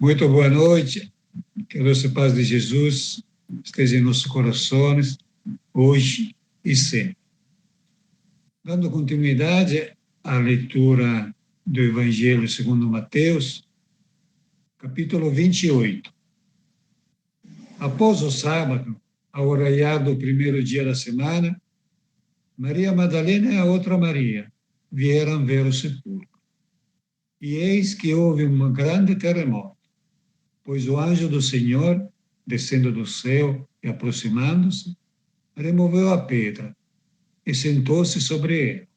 Muito boa noite, que a doce paz de Jesus esteja em nossos corações, hoje e sempre. Dando continuidade à leitura do Evangelho segundo Mateus, capítulo 28. Após o sábado, ao raiar do primeiro dia da semana, Maria Madalena e a outra Maria vieram ver o sepulcro. E eis que houve um grande terremoto, pois o anjo do Senhor, descendo do céu e aproximando-se, removeu a pedra e sentou-se sobre ele.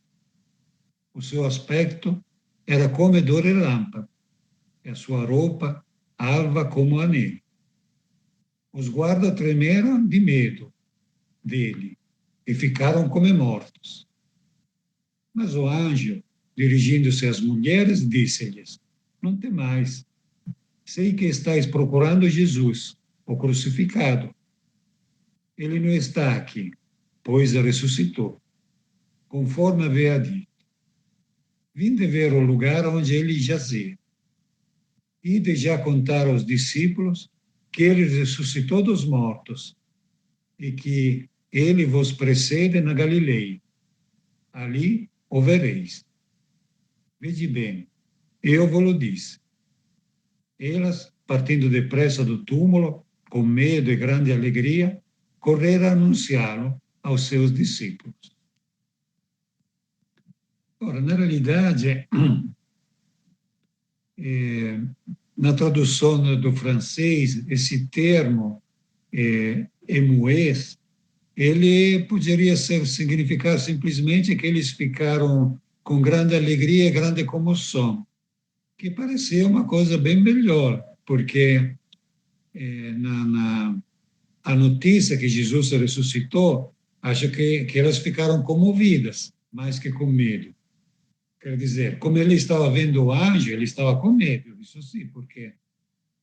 O seu aspecto era como de relâmpago, e a sua roupa alva como a neve. Os guardas tremeram de medo dele e ficaram como mortos. Mas o anjo, dirigindo-se às mulheres, disse-lhes: Não temais, sei que estáis procurando Jesus, o crucificado. Ele não está aqui, pois ressuscitou, conforme havia dito. Vinde ver o lugar onde ele jazia. Ide já contar aos discípulos que ele ressuscitou dos mortos e que ele vos precede na Galileia. Ali o vereis. Vede bem, eu vos disse. Elas, partindo depressa do túmulo, com medo e grande alegria, correram a anunciá-lo aos seus discípulos. Ora, na realidade, na tradução do francês, esse termo, émoués, ele poderia significar simplesmente que eles ficaram com grande alegria e grande comoção, que parecia uma coisa bem melhor, porque a notícia que Jesus ressuscitou, acho que elas ficaram comovidas, mais que com medo. Quer dizer, como ele estava vendo o anjo, ele estava com medo, isso sim, porque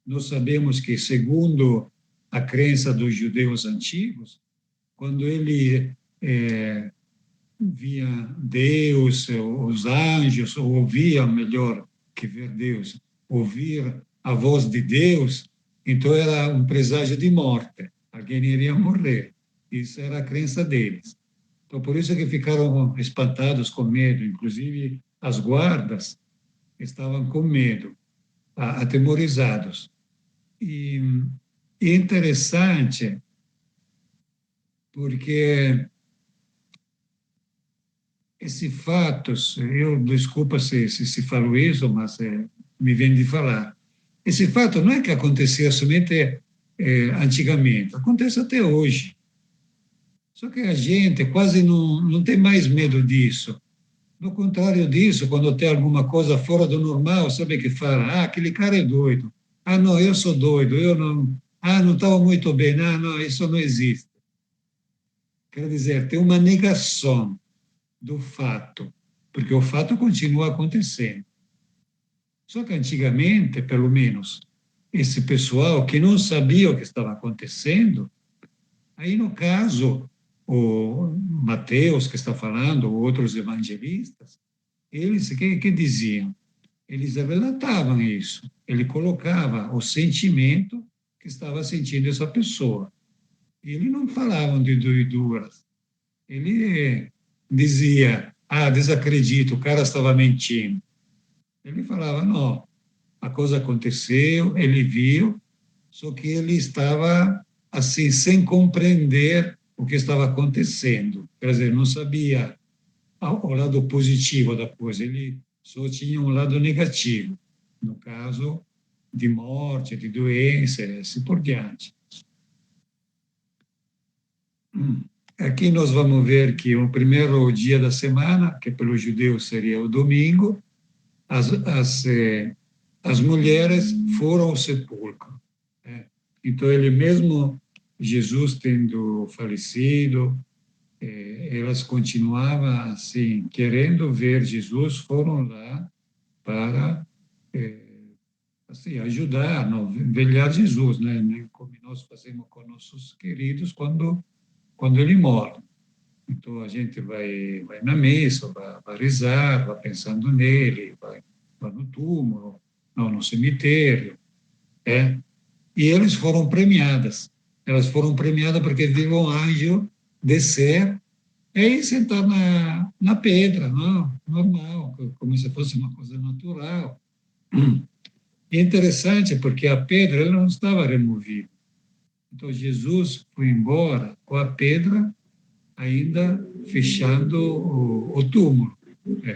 nós sabemos que, segundo a crença dos judeus antigos, quando ele via Deus, os anjos, ou ouvia, melhor que ver Deus, ouvir a voz de Deus, então era um presságio de morte, alguém iria morrer. Isso era a crença deles. Então, por isso que ficaram espantados, com medo, inclusive as guardas estavam com medo, atemorizados. E é interessante, porque esse fato, eu desculpa se falo isso, mas me vem de falar. Esse fato não é que acontecia somente antigamente, acontece até hoje. Só que a gente quase não tem mais medo disso. No contrário disso, quando tem alguma coisa fora do normal, sabe que fala, aquele cara é doido. Ah, não, eu sou doido, eu não. Ah, não estava muito bem, não, isso não existe. Quer dizer, tem uma negação do fato, porque o fato continua acontecendo. Só que antigamente, pelo menos, esse pessoal que não sabia o que estava acontecendo, aí no caso, o Mateus que está falando, ou outros evangelistas, eles que diziam? Eles relatavam isso. Ele colocava o sentimento que estava sentindo essa pessoa. Ele não falavam de doiduras. Ele dizia, desacredito, o cara estava mentindo. Ele falava, não, a coisa aconteceu, ele viu, só que ele estava assim, sem compreender o que estava acontecendo. Quer dizer, não sabia o lado positivo da coisa, ele só tinha um lado negativo, no caso de morte, de doença, e assim por diante. Aqui nós vamos ver que o primeiro dia da semana, que pelos judeus seria o domingo, as mulheres foram ao sepulcro. Né? Então, ele mesmo, Jesus tendo falecido, elas continuavam assim, querendo ver Jesus, foram lá para assim, ajudar, não, velar Jesus, né? Como nós fazemos com nossos queridos quando ele morre. Então, a gente vai na missa, vai rezar, vai pensando nele, vai no túmulo, não, no cemitério. É, e eles foram premiadas. Elas foram premiadas porque viram um anjo descer e sentar na pedra, não, normal, como se fosse uma coisa natural. E é interessante porque a pedra ela não estava removida. Então Jesus foi embora com a pedra ainda fechando o túmulo,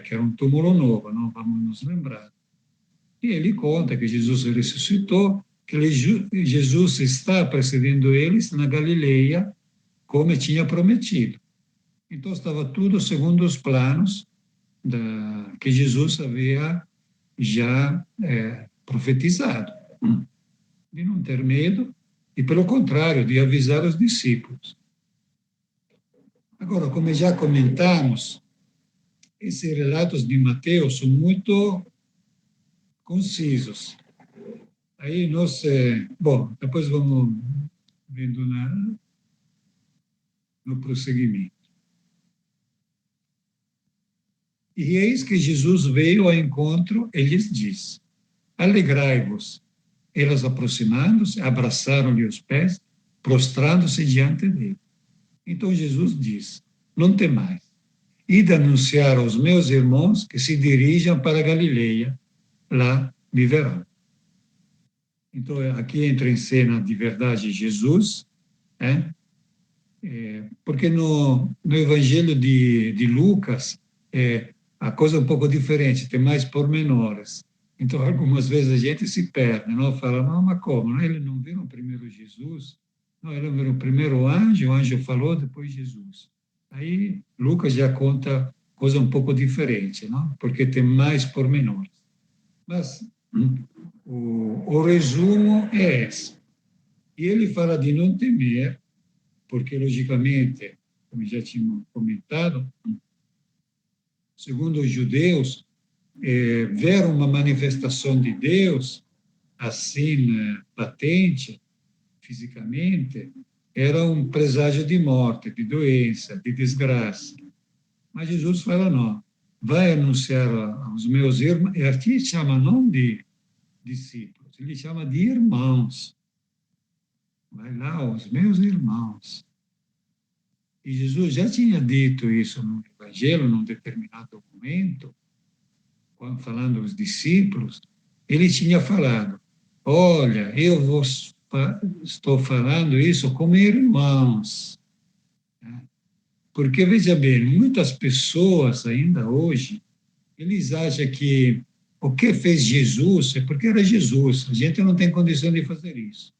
que era um túmulo novo, não vamos nos lembrar. E ele conta que Jesus ressuscitou, que Jesus está precedendo eles na Galileia, como tinha prometido. Então estava tudo segundo os planos que Jesus havia já profetizado, de não ter medo e, pelo contrário, de avisar os discípulos. Agora, como já comentamos, esses relatos de Mateus são muito concisos. Aí nós, bom, depois vamos vendo no prosseguimento. E eis que Jesus veio ao encontro e lhes disse: Alegrai-vos. Elas, aproximando-se, abraçaram-lhe os pés, prostrando-se diante dele. Então Jesus disse: Não temais. Ide anunciar aos meus irmãos que se dirijam para a Galileia, lá me verão. Então, aqui entra em cena de verdade Jesus, né? Porque no Evangelho de Lucas, a coisa é um pouco diferente, tem mais pormenores. Então, algumas vezes a gente se perde, não fala, não, mas como? Não, eles não viram primeiro Jesus? Não, eles viram primeiro o anjo falou, depois Jesus. Aí, Lucas já conta coisa um pouco diferente, não? Porque tem mais pormenores. Mas o resumo é esse. E ele fala de não temer, porque, logicamente, como já tínhamos comentado, segundo os judeus, ver uma manifestação de Deus assim, patente, fisicamente, era um presságio de morte, de doença, de desgraça. Mas Jesus fala, não, vai anunciar aos meus irmãos, e aqui chama não de discípulos, ele chama de irmãos. Vai lá aos meus irmãos. E Jesus já tinha dito isso no Evangelho, num determinado momento, quando falando aos discípulos, ele tinha falado: Olha, estou falando isso como irmãos. Porque, veja bem, muitas pessoas ainda hoje, eles acham que o que fez Jesus é porque era Jesus, a gente não tem condição de fazer isso.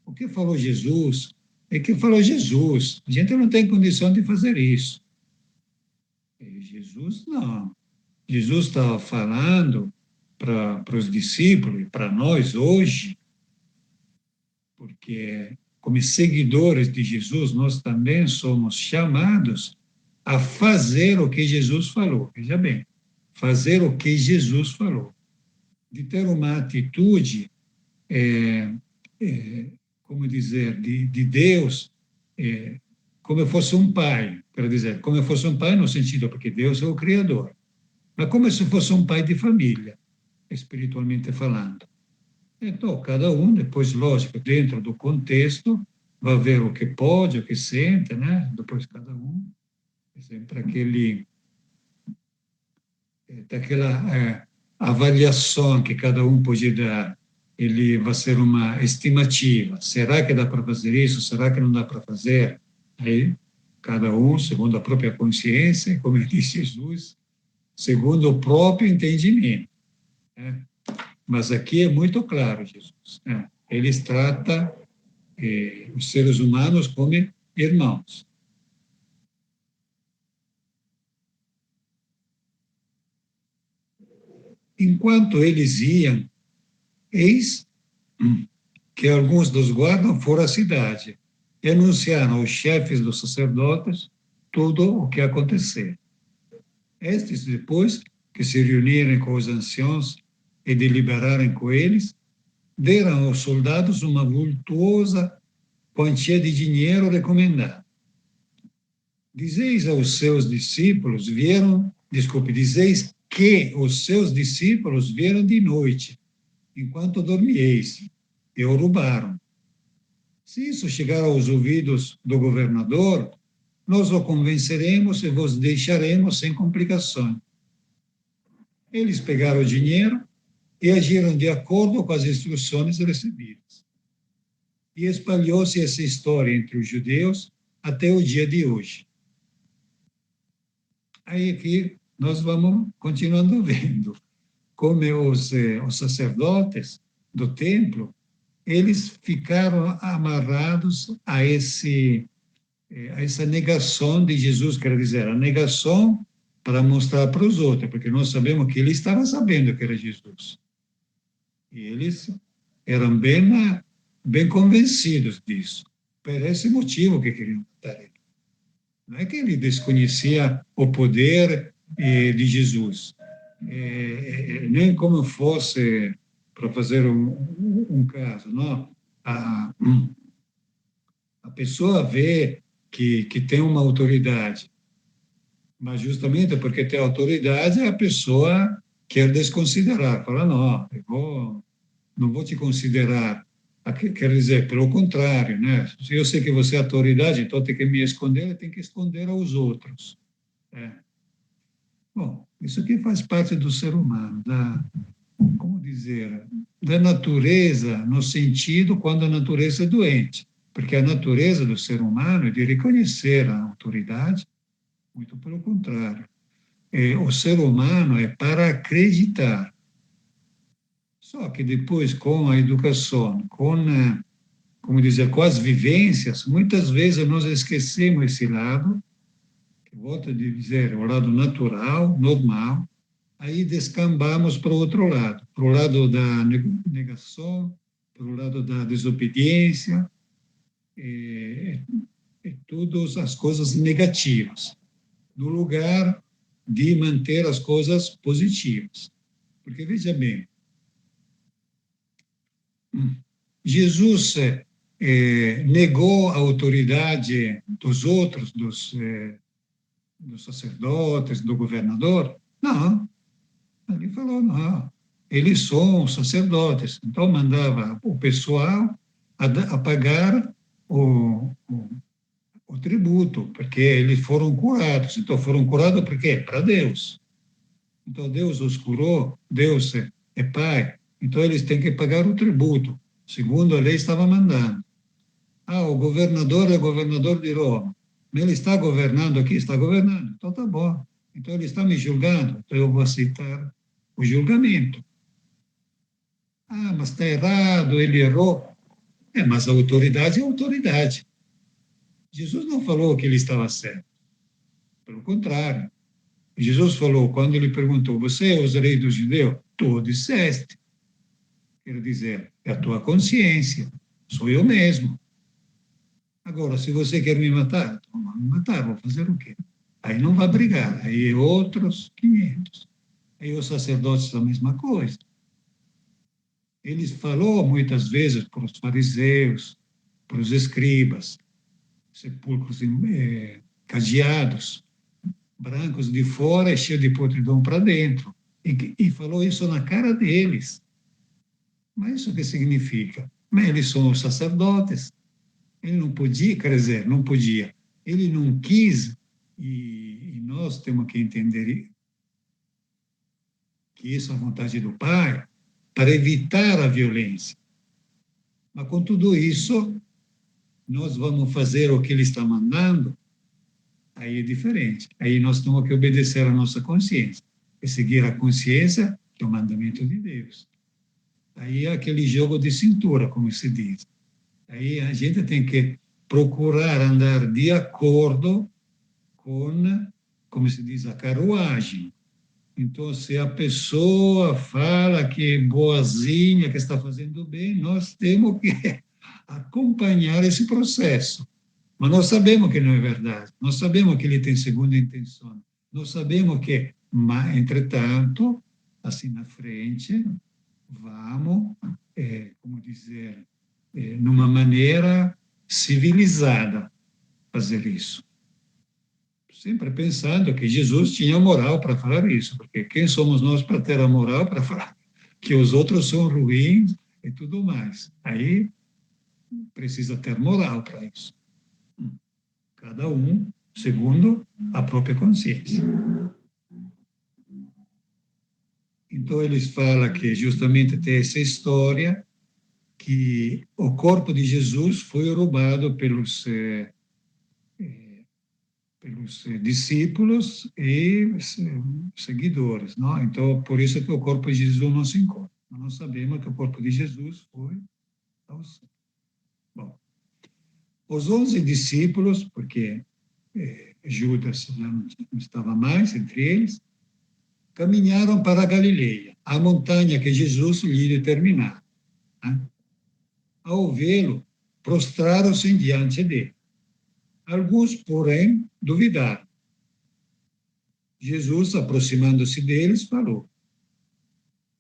O que falou Jesus é que falou Jesus, a gente não tem condição de fazer isso. E Jesus não. Jesus estava falando para os discípulos e para nós hoje, porque como seguidores de Jesus, nós também somos chamados a fazer o que Jesus falou. Veja bem, fazer o que Jesus falou. De ter uma atitude, como dizer, de Deus, como eu fosse um pai, quero dizer, como eu fosse um pai no sentido, porque Deus é o Criador, mas como se fosse um pai de família, espiritualmente falando. Então, cada um, depois, lógico, dentro do contexto, vai ver o que pode, o que sente, né? Depois, cada um, sempre daquela avaliação que cada um pode dar, ele vai ser uma estimativa. Será que dá para fazer isso? Será que não dá para fazer? Aí, cada um, segundo a própria consciência, como disse Jesus, segundo o próprio entendimento. Né? Mas aqui é muito claro, Jesus. Né? Eles tratam os seres humanos como irmãos. Enquanto eles iam, eis que alguns dos guardas foram à cidade e anunciaram aos chefes dos sacerdotes tudo o que aconteceu. Estes, depois que se reuniram com os anciãos e deliberaram com eles, deram aos soldados uma vultuosa quantia de dinheiro recomendada. Dizeis aos seus discípulos, dizeis que os seus discípulos vieram de noite, enquanto dormieis, e o roubaram. Se isso chegar aos ouvidos do governador, nós o convenceremos e vos deixaremos sem complicações. Eles pegaram o dinheiro e agiram de acordo com as instruções recebidas. E espalhou-se essa história entre os judeus até o dia de hoje. Aí aqui nós vamos continuando vendo como os sacerdotes do templo, eles ficaram amarrados a essa negação de Jesus, quer dizer, a negação para mostrar para os outros, porque nós sabemos que ele estava sabendo que era Jesus. E eles eram bem convencidos disso. Por esse motivo que queriam matar ele. Não é que ele desconhecia o poder de Jesus. Nem como fosse, para fazer um caso, não? A pessoa vê que tem uma autoridade, mas justamente porque tem autoridade, a pessoa quer desconsiderar, fala, não, não vou te considerar. Quer dizer, pelo contrário, né? Se eu sei que você é autoridade, então tem que me esconder, tem que esconder aos outros. É. Bom, isso aqui faz parte do ser humano, como dizer, da natureza, no sentido quando a natureza é doente. Porque a natureza do ser humano é de reconhecer a autoridade, muito pelo contrário. O ser humano é para acreditar. Só que depois, com a educação, como dizer, com as vivências, muitas vezes nós esquecemos esse lado, que volto a dizer, o lado natural, normal, aí descambamos para o outro lado, para o lado da negação, para o lado da desobediência, e todas as coisas negativas, no lugar de manter as coisas positivas. Porque, veja bem, Jesus negou a autoridade dos outros, dos sacerdotes, do governador? Não. Ele falou, não. Eles são sacerdotes. Então, mandava o pessoal a pagar o tributo, porque eles foram curados. Então, foram curados por quê? Para Deus. Então, Deus os curou, Deus é Pai, então eles têm que pagar o tributo, segundo a lei estava mandando. O governador é governador de Roma. Ele está governando aqui? Está governando. Então, tá bom. Então, ele está me julgando, então eu vou aceitar o julgamento. Mas está errado, ele errou. Mas a autoridade é a autoridade. Jesus não falou que ele estava certo. Pelo contrário. Jesus falou, quando ele perguntou, você é o rei dos judeus? Tu disseste. Quer dizer, é a tua consciência, sou eu mesmo. Agora, se você quer me matar, então vai me matar, vou fazer o quê? Aí não vai brigar, aí é outros 500. Aí os sacerdotes a mesma coisa. Eles falou muitas vezes para os fariseus, para os escribas, sepulcros cadeados, brancos de fora e cheios de podridão para dentro. E falou isso na cara deles. Mas isso o que significa? Mas eles são os sacerdotes. Ele não podia, quer dizer, não podia. Ele não quis, e nós temos que entender que isso é a vontade do Pai, para evitar a violência. Mas com tudo isso, nós vamos fazer o que ele está mandando, aí é diferente. Aí nós temos que obedecer à nossa consciência, e seguir a consciência, que é o mandamento de Deus. Aí é aquele jogo de cintura, como se diz. Aí a gente tem que procurar andar de acordo com, como se diz, a carruagem. Então, se a pessoa fala que é boazinha, que está fazendo bem, nós temos que acompanhar esse processo. Mas nós sabemos que não é verdade, nós sabemos que ele tem segunda intenção, nós sabemos que, entretanto, assim na frente, vamos, como dizer, numa maneira civilizada fazer isso. Sempre pensando que Jesus tinha moral para falar isso, porque quem somos nós para ter a moral para falar que os outros são ruins e tudo mais. Aí precisa ter moral para isso. Cada um segundo a própria consciência. Então, eles falam que justamente tem essa história que o corpo de Jesus foi roubado pelos discípulos e seguidores, não? Então, por isso que o corpo de Jesus não se encontra. Nós sabemos que o corpo de Jesus foi ao céu. Bom, os 11 discípulos, porque Judas já não estava mais entre eles, caminharam para a Galileia, a montanha que Jesus lhe determinara. Né? Ao vê-lo, prostraram-se diante dele. Alguns, porém, duvidaram. Jesus, aproximando-se deles, falou: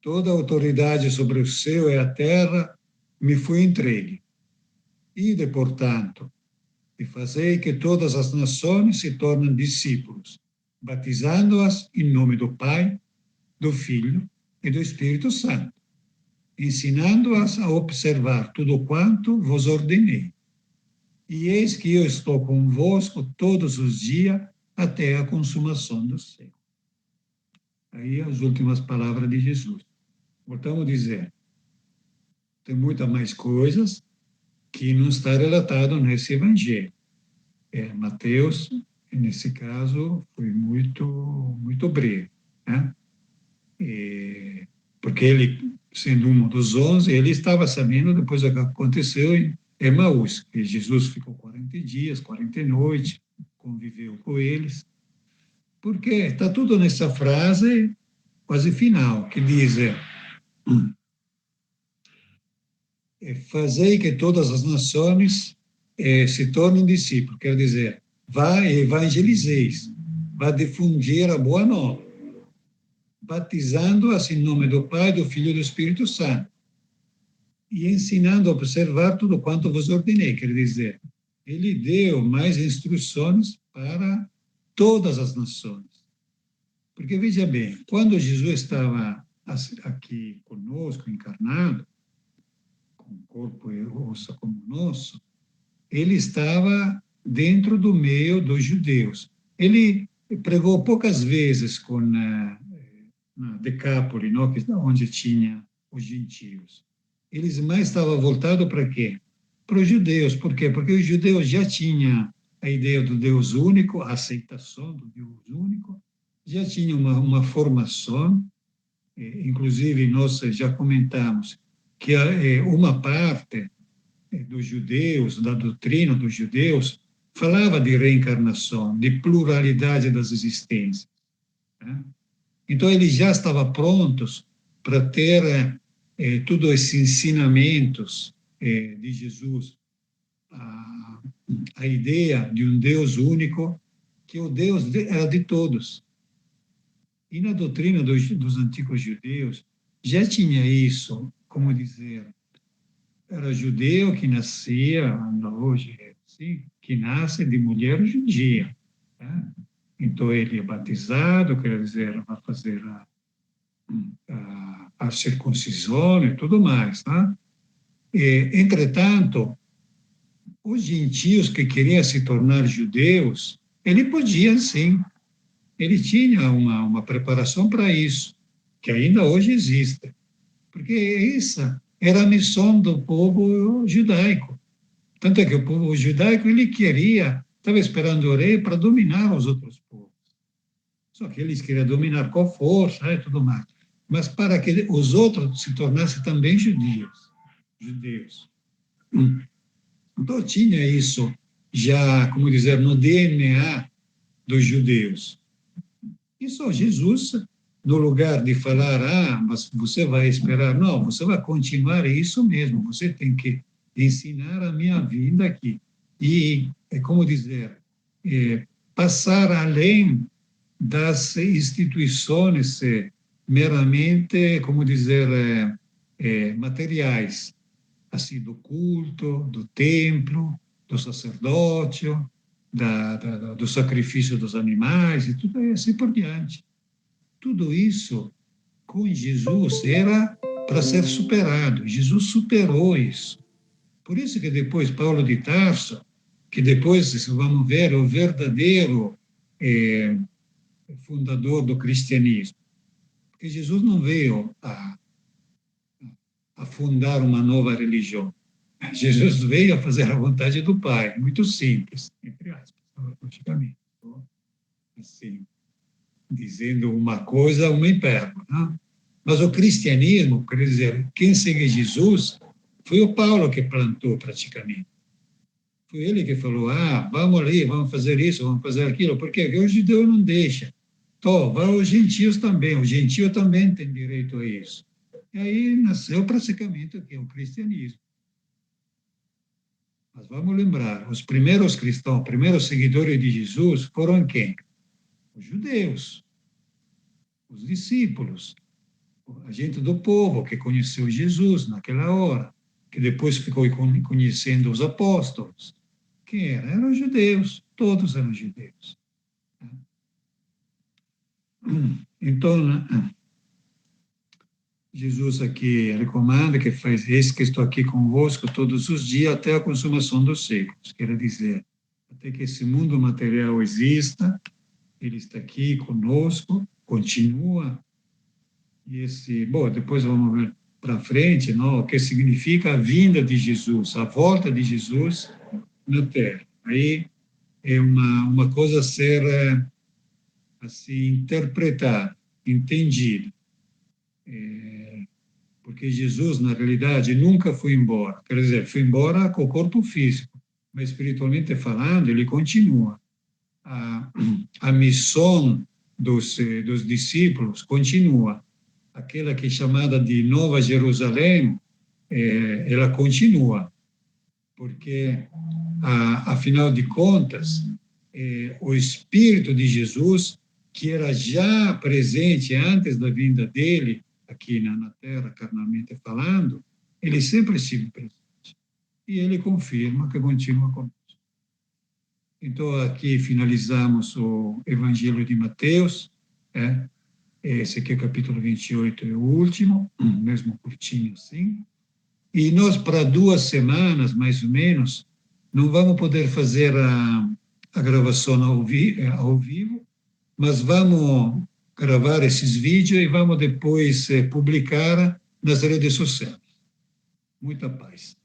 Toda a autoridade sobre o céu e a terra me foi entregue. Ide, portanto, e fazei que todas as nações se tornem discípulos, batizando-as em nome do Pai, do Filho e do Espírito Santo, ensinando-as a observar tudo quanto vos ordenei. E eis que eu estou convosco todos os dias até a consumação do século. Aí as últimas palavras de Jesus. Voltamos a dizer, tem muitas mais coisas que não está relatado nesse evangelho. Mateus, nesse caso, foi muito breve, né? Porque ele, sendo um dos 11, ele estava sabendo depois do que aconteceu em Emaús, que Jesus ficou 40 dias, 40 noites, conviveu com eles, porque está tudo nessa frase quase final, que diz, fazei que todas as nações se tornem discípulos, quer dizer, vá e evangelizeis, vá difundir a boa nova, batizando-as em nome do Pai, do Filho e do Espírito Santo, e ensinando a observar tudo quanto vos ordenei, quer dizer, ele deu mais instruções para todas as nações. Porque, veja bem, quando Jesus estava aqui conosco, encarnado, com corpo e osso como o nosso, ele estava dentro do meio dos judeus. Ele pregou poucas vezes na Decápole, não? Onde tinha os gentios. Eles mais estavam voltados para quê? Para os judeus. Por quê? Porque os judeus já tinham a ideia do Deus único, a aceitação do Deus único, já tinham uma formação, inclusive nós já comentamos que uma parte dos judeus, da doutrina dos judeus, falava de reencarnação, de pluralidade das existências. Né? Então, eles já estavam prontos para ter todos esses ensinamentos de Jesus, a ideia de um Deus único, que o Deus era de todos. E na doutrina dos antigos judeus, já tinha isso, como dizer, era judeu que nascia, hoje é assim, que nasce de mulher judia. Tá? Então, ele é batizado, quer dizer, vai fazer a circuncisão e tudo mais. Tá? Entretanto, os gentios que queriam se tornar judeus, ele podia sim, ele tinha uma preparação para isso, que ainda hoje existe, porque essa era a missão do povo judaico. Tanto é que o povo judaico, ele queria, estava esperando o rei para dominar os outros povos. Só que eles queriam dominar com força e tudo mais. Mas para que os outros se tornassem também judeus. Então tinha isso já, como dizer, no DNA dos judeus. E só Jesus, no lugar de falar, mas você vai esperar, não, você vai continuar, é isso mesmo, você tem que ensinar a minha vida aqui. E, como dizer, passar além das instituições meramente, como dizer, materiais, assim, do culto, do templo, do sacerdócio, do sacrifício dos animais e tudo assim por diante. Tudo isso, com Jesus, era para ser superado. Jesus superou isso. Por isso que depois Paulo de Tarso, que depois vamos ver é o verdadeiro fundador do cristianismo, porque Jesus não veio a fundar uma nova religião. Jesus veio a fazer a vontade do Pai, muito simples, entre aspas, logicamente. Assim, dizendo uma coisa, uma hipérbole. Né? Mas o cristianismo, quer dizer, quem segue Jesus foi o Paulo que plantou praticamente. Foi ele que falou, vamos ali, vamos fazer isso, vamos fazer aquilo, porque o judeu não deixa. Então, vai os gentios também, o gentio também tem direito a isso. E aí nasceu praticamente o cristianismo. Mas vamos lembrar, os primeiros cristãos, os primeiros seguidores de Jesus foram quem? Os judeus, os discípulos, a gente do povo que conheceu Jesus naquela hora, que depois ficou conhecendo os apóstolos. Quem era? Eram os judeus, todos eram judeus. Então, Jesus aqui recomenda que faz, eis que estou aqui convosco todos os dias até a consumação dos séculos, quer dizer, até que esse mundo material exista, ele está aqui conosco, continua, e bom, depois vamos ver para frente, não, o que significa a vinda de Jesus, a volta de Jesus na Terra. Aí é uma coisa a ser, assim, interpretada, entendida. Porque Jesus, na realidade, nunca foi embora. Quer dizer, foi embora com o corpo físico, mas espiritualmente falando, ele continua. A missão dos discípulos continua. Aquela que é chamada de Nova Jerusalém, ela continua, porque, afinal de contas, o Espírito de Jesus, que era já presente antes da vinda dele, aqui na Terra, carnalmente falando, ele sempre esteve presente. E ele confirma que continua conosco. Então, aqui finalizamos o Evangelho de Mateus, esse aqui é o capítulo 28, é o último, mesmo curtinho assim. E nós, para 2 semanas, mais ou menos, não vamos poder fazer a gravação ao vivo, mas vamos gravar esses vídeos e vamos depois publicar nas redes sociais. Muita paz.